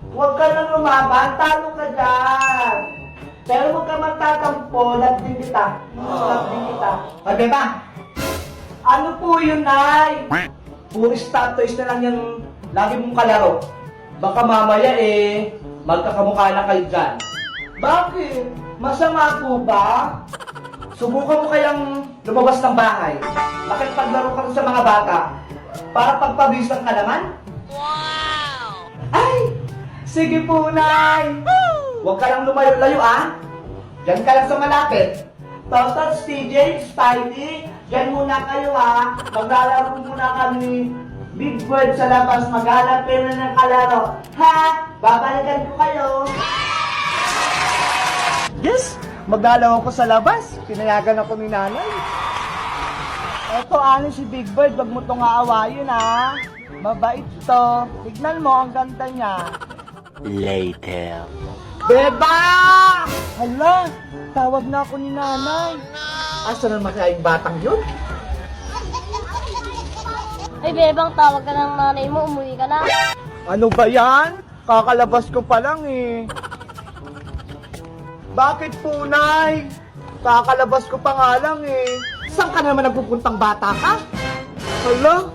Huwag ka nang lumaban, talo ka dyan. Pero huwag ka magtatampo, labding kita. Labding kita. O, diba? Ano po yun, Nay? Puro stop toys na lang yung lagi mong kalaro. Baka mamaya magkakamukha na kayo dyan. Bakit? Masama po ba? Subukan mo kayang lumabas ng bahay. Bakit paglaro ka sa mga bata? Para pagpabisan ka naman? Wow! Ay! Sige po, Nay! Huwag ka lang lumayo-layo, ah! Diyan ka lang sa malapit. Totots, TJ, Spidey, diyan muna kayo, ah! Maglalaro muna kami Big Bird sa labas. Maghanap kayo na ng kalaro. Ha? Babalikan ko kayo. Yes! Maglalaro ko sa labas. Pinayagan ako ni nanay. Eto, si Big Bird. Wag mo itong aawayin, ha? Mabait to. Tignan mo, ang ganda niya. Later. Beba! Hala, tawag na ako ni nanay. Asa naman kaya yung batang yun? Ay, Bebang, tawag ka ng nanay mo, umuwi ka na. Ano ba yan? Kakalabas ko pa lang eh. Bakit po, Nay? Kakalabas ko pa nga lang eh. Saan ka naman nagpupuntang bata ka? Hala,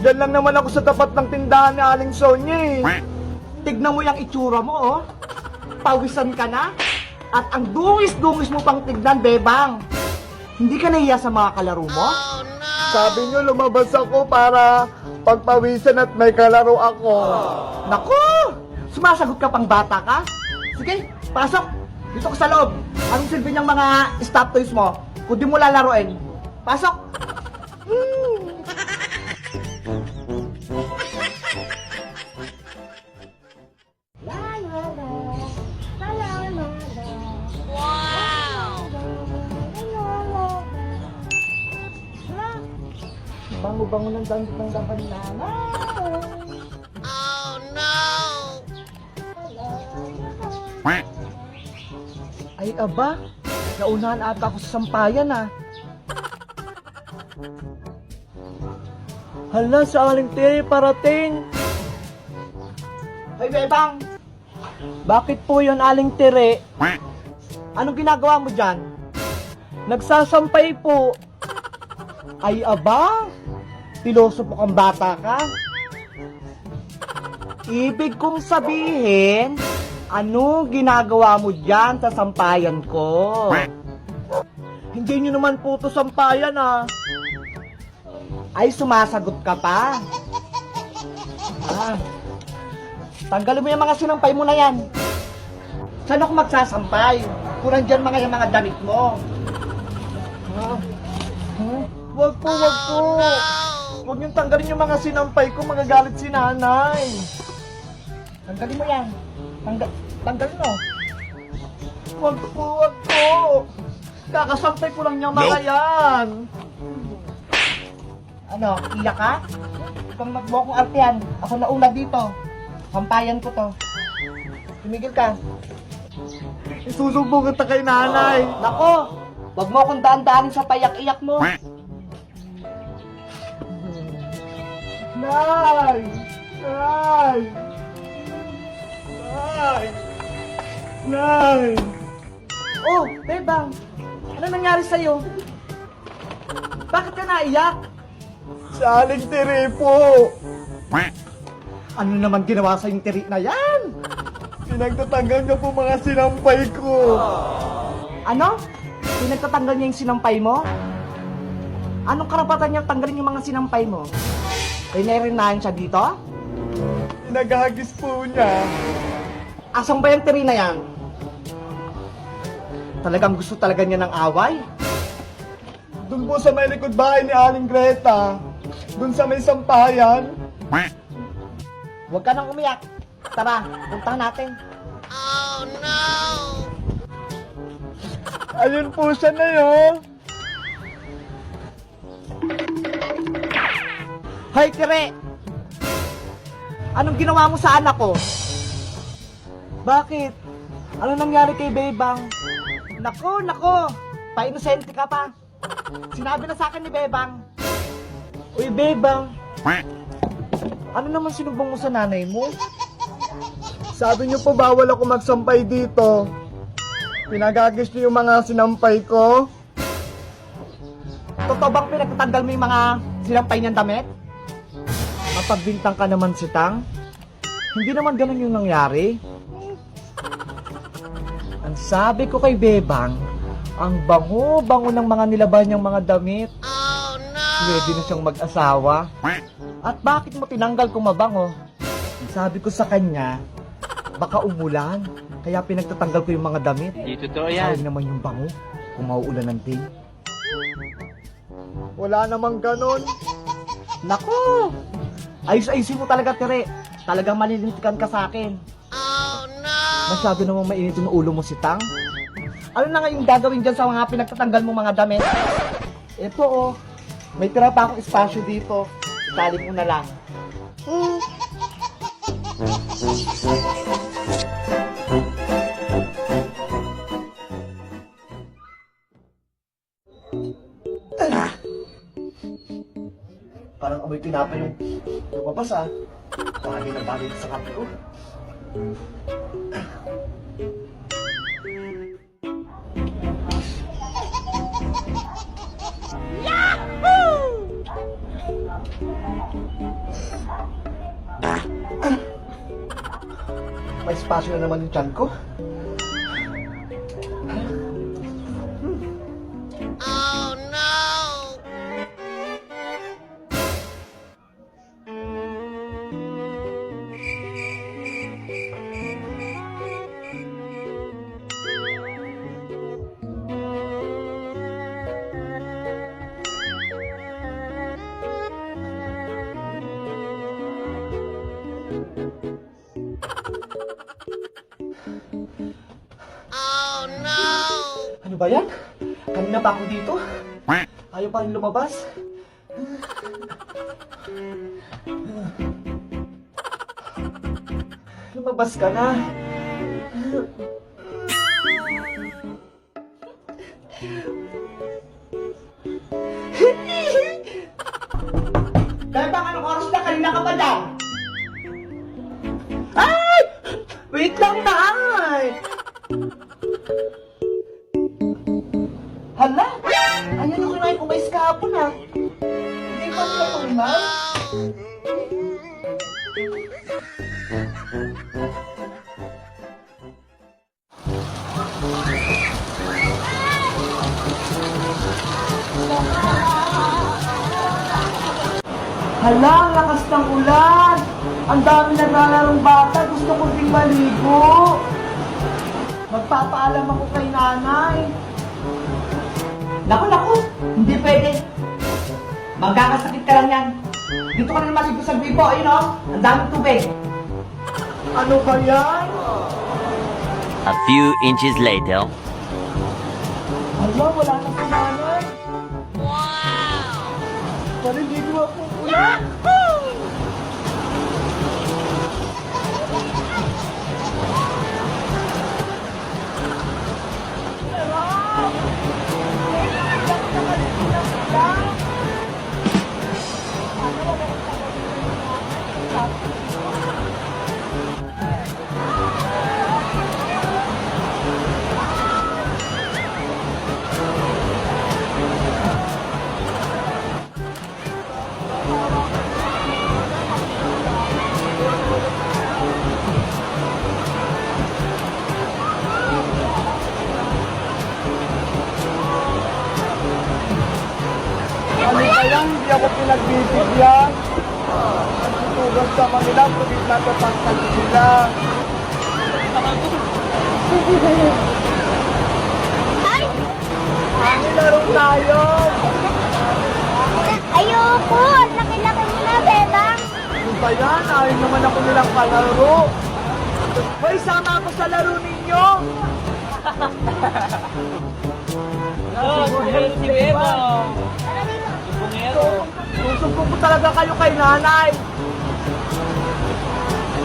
dyan lang naman ako sa tapat ng tindahan ni Aling Sonia eh. Tignan mo yung itsura mo oh. Pawisan ka na. At ang dungis-dungis mo pang tignan, Bebang. Hindi ka nahiya sa mga kalaro mo? Sabi niyo lumabas ako para pagpawisan at may kalaro ako. Naku! Sumasagot ka pang bata ka? Sige, pasok. Dito ka sa loob. Anong silbi niyang mga stop toys mo? Kung di mo lalaroin. Pasok! Bango-bango ng damit ng dapan na. Oh, no! Ay, aba. Naunahan ata ako sa sampayan, ah. Hala, sa Aling Tiri parating. Ay, Bebang. Bakit po yun, Aling Tiri? Anong ginagawa mo dyan? Nagsasampay po. Ay, aba. Piloso po kang bata ka. Ibig kong sabihin, ano ginagawa mo dyan sa sampayan ko? Hindi nyo naman po to sampayan, ah. Ay, sumasagot ka pa. Tanggalin mo yung mga sinampay mo na yan. Saan ako magsasampay? Kung nandyan yung mga damit mo. Wag po, wag po. Huwag niyong tanggalin yung mga sinampay ko, magagalit si nanay. Tanggalin mo yan. Tanggalin mo. Wag po, wag po. Kakasampay ko lang niyang mga yan. Ano, iyak ka? Kung magmo kong artihan, ako nauna dito. Sampayan ko to. Tumigil ka. Isusumbong kita kay nanay. Nako, wag mo akong daan-daanin sa payak-iyak mo. Nay! Nay! Nay! Nay! Oh, Bebang! Ano nangyari sa'yo? Bakit ka naiyak? Sa Aling Tiri po! Ano naman ginawa sa yung tiri na yan? Pinagtatanggal niya po mga sinampay ko. Ano? Pinagtatanggal niya yung sinampay mo? Anong karapatan niya tanggalin yung mga sinampay mo? Pinarinahan siya dito? Pinagagis po niya. Asan ba yung tiri na yan? Talagang gusto talaga niya ng away? Doon po sa may likod bahay ni Aling Greta. Doon sa may sampayan. Huwag ka nang umiyak. Tara, puntahan natin. Oh, no! Ayun po siya na yun. Hay, Tire! Anong ginawa mo sa anak ko? Bakit? Ano nangyari kay Bebang? Nako! Pa-inosente ka pa. Sinabi na sa akin ni Bebang. Uy, Bebang. Ano naman sinubong mo sa nanay mo? Sabi niyo po bawal ako magsampay dito. Pinagagis niyo yung mga sinampay ko. Totoo bang pinagtatanggal mo yung mga sinampay niyang damit? Mapagbintang ka naman si Tang. Hindi naman ganun yung nangyari. Ang sabi ko kay Bebang, ang bango-bango ng mga nilaban niyang mga damit. Oh no! Ready na siyang mag-asawa. At bakit mo tinanggal kung mabango? Sabi ko sa kanya, baka umulan. Kaya pinagtatanggal ko yung mga damit. Di totoo yan. Sayang naman yung bango kung mauulan ng ting. Wala namang ganon. Naku! Ayos-ayusin mo talaga, Tere. Talagang malilintikan ka sa akin. Masyado namang mainit yung ulo mo si Tang. Ano na nga yung gagawin dyan sa mga pinagtatanggal mo mga damit? Ito oh, may tira pa akong espasyo dito. Itali mo na lang. Parang amoy tinapay yung lumabas ah. Bagay na bagay sa kape ko. May espasyo na naman yung tiyan ko. Ano ba yan? Kanina pa ako dito. Ayaw pa rin lumabas. Lumabas ka na. Dahil bang anong oras na kanina ka pa lang? Ay! Wait lang, Nay! Hala! Ayan ang kinain ko may kahapon ah. Hindi pa nila kumain? Hala, ang lakas ng ulan! Ang dami naglalarong bata, gusto ko ding maligo. Magpapaalam ako kay nanay. Naku, hindi pwede. Magkakasakit ka lang yan. Dito ka na maligo sa gripo, ayun o. Ang daming tubig. Ano ba yan? A few inches later. Hala, wala na si nanay. Wow! Paliligo ako ulit. Ano kaya hindi ako pinagbibigyan? Nagtutugan sa kanila, pagit natatangkal sila. Ano laro tayo? Ayoko! Ang laki-laki mo na, Bebang! Ano ba yan? Ayaw naman ako nilang kalaro. Hoy, sama ako sa laro ninyo! Si Bebo. Susumbong ko talaga kayo kay nanay.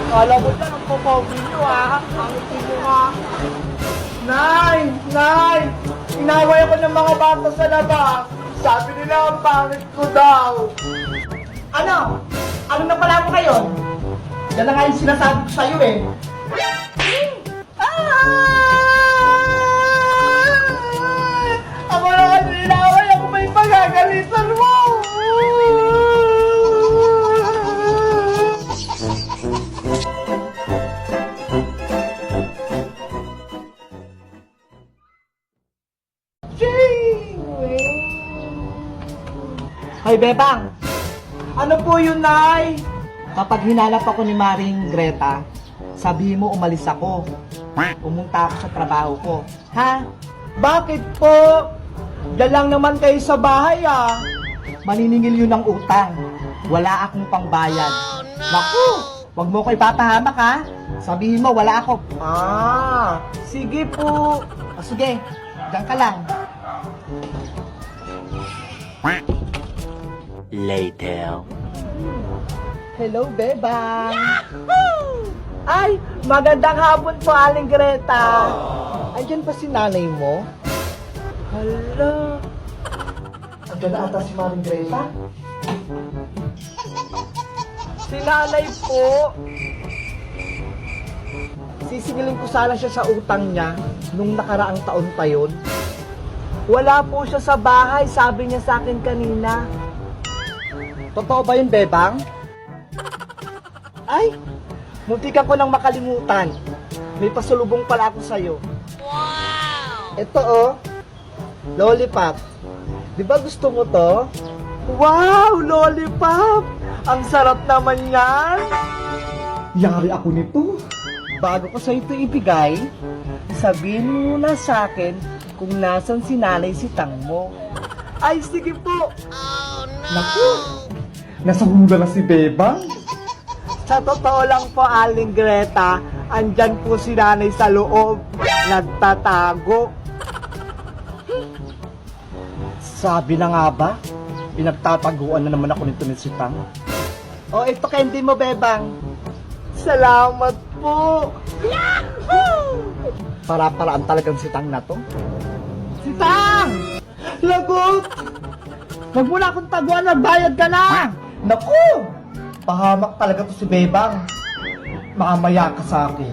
Kala mo dyan, ang popogi nyo ah. Ang itin mo nga. Nay! Nay! Inaway ako ng mga bata sa labas. Sabi nila ang pangit ko daw. Ano? Ano na pala mo ngayon? Yan na nga yung sinasabi ko sa'yo eh. Ako na kasi inaway, ako may pagagalitan mo! Ay, Bebang! Ano po yun, Nay? Kapag hinanap ako ni Maring Greta, sabihin mo umalis ako. Umunta ako sa trabaho ko. Ha? Bakit po? Diyan lang naman kayo sa bahay, ah. Maniningil yun ng utang. Wala akong pangbayad. Naku! Huwag mo ko ipapahamak, ha? Sabihin mo, wala ako. Sige po. Sige, diyan ka lang. Later. Hello, Bebang! Ay, magandang hapon po, Aling Greta. Andyan pa si nanay mo? Hala. Andyan na ata si Maring Greta? Si nanay po. Sisingilin ko sana siya sa utang niya nung nakaraang taon pa yun. Wala po siya sa bahay, sabi niya sa akin kanina. Totoo ba yun, Bebang? Ay, muntikan ko nang makalimutan. May pasulubong pala ako sa'yo. Wow! Ito oh, lollipop. Di ba gusto mo to? Wow, lollipop! Ang sarap naman yan! Yari ako nito. Bago ko sa'yo ito ibigay, sabihin mo muna sa akin kung nasan si nanay si Tang mo. Ay, sige po! Oh, no! Naku! Nasa hula na si Bebang. Sa totoo lang po, Aling Greta, andyan po si nanay sa loob. Nagtatago. Sabi na nga ba, pinagtataguan na naman ako nito ni si Tang. O, ito candy mo, Bebang. Salamat po. Yahoo! Para-paraan talagang si Tang na to. Si Tang! Lagot! Huwag mo na akong taguan, nagbayad ka na! Naku! Pahamak talaga to si Bebang. Makamaya ka sa akin.